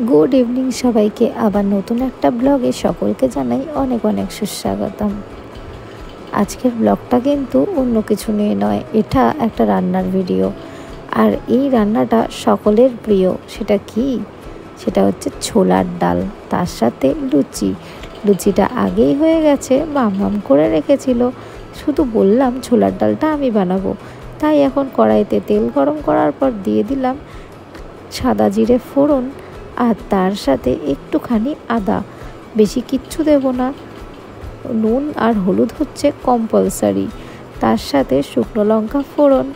Good evening সবাইকে, আবার নতুন একটা ব্লগে সকলকে জানাই অনেক অনেক সুস্বাগতম। আজকের ব্লগটা কিন্তু অন্য কিছু নিয়ে নয়, এটা একটা রান্নার ভিডিও। আর এই রান্নাটা সকলের প্রিয়। সেটা কি? সেটা হচ্ছে ছোলার ডাল, তার সাথে লুচি। লুচিটা আগেই হয়ে গেছে, মাম করে রেখেছিল, শুধু বললাম ছোলার ডালটা আমি বানাবো। তাই এখন কড়াইতে তেল গরম করার পর দিয়ে দিলাম সাদা জিরে ফোড়ন, আর তার সাথে একটুখানি আদা, বেশি কিচ্ছু দেব না। নুন আর হলুদ হচ্ছে কম্পালসারি। তার সাথে শুকনো লঙ্কা ফোড়ন,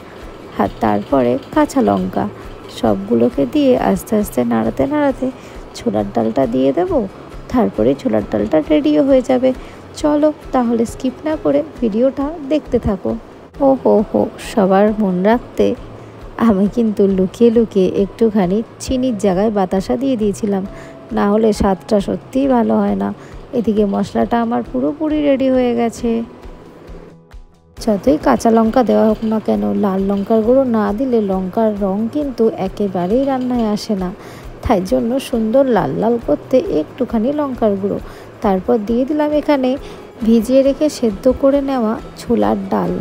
আর তারপরে কাঁচা লঙ্কা, সবগুলোকে দিয়ে আস্তে আস্তে নাড়াতে নাড়াতে ছোলার ডালটা দিয়ে দেব। তারপরে ছোলার ডালটা রেডিও হয়ে যাবে। চলো তাহলে স্কিপ না করে ভিডিওটা দেখতে থাকো। ও হো, সবার মন রাখতে আমি কিন্তু লুকিয়ে লুকিয়ে একটুখানি চিনির জায়গায় বাতাসা দিয়ে দিয়েছিলাম, না হলে স্বাদটা সত্যিই ভালো হয় না। এদিকে মশলাটা আমার পুরোপুরি রেডি হয়ে গেছে। যতই কাঁচা লঙ্কা দেওয়া হোক না কেন, লাল লঙ্কার গুঁড়ো না দিলে লঙ্কার রং কিন্তু একেবারেই রান্নায় আসে না। তাই জন্য সুন্দর লাল লাল করতে একটুখানি লঙ্কার গুঁড়ো। তারপর দিয়ে দিলাম এখানে ভিজিয়ে রেখে সেদ্ধ করে নেওয়া ছোলার ডাল।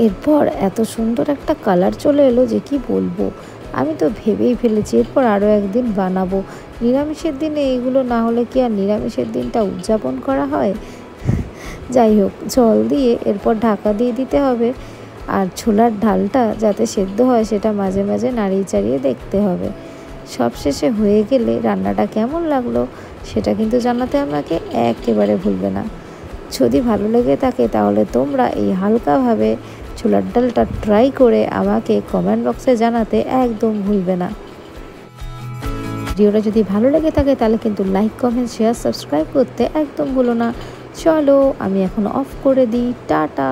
এরপর এত সুন্দর একটা কালার চলে এলো যে কি বলবো। আমি তো ভেবেই ফেলেছি এরপর আরও একদিন বানাবো। নিরামিষের দিনে এইগুলো না হলে কি আর নিরামিষের দিনটা উদযাপন করা হয়? যাই হোক, জল দিয়ে এরপর ঢাকা দিয়ে দিতে হবে। আর ছোলার ডালটা যাতে সেদ্ধ হয় সেটা মাঝে মাঝে নাড়িয়ে চাড়িয়ে দেখতে হবে। সব শেষে হয়ে গেলে রান্নাটা কেমন লাগলো সেটা কিন্তু জানাতে আমাকে একেবারে ভুলবে না। যদি ভালো লেগে থাকে তাহলে তোমরা এই হালকাভাবে ছোলার ডালটা ট্রাই করে আমাকে কমেন্ট বক্সে জানাতে একদম ভুলবে না। ভিডিওটা যদি ভালো লেগে থাকে তাহলে কিন্তু লাইক, কমেন্ট, শেয়ার, সাবস্ক্রাইব করতে একদম ভুলো না। চলো আমি এখন অফ করে দিই। টাটা।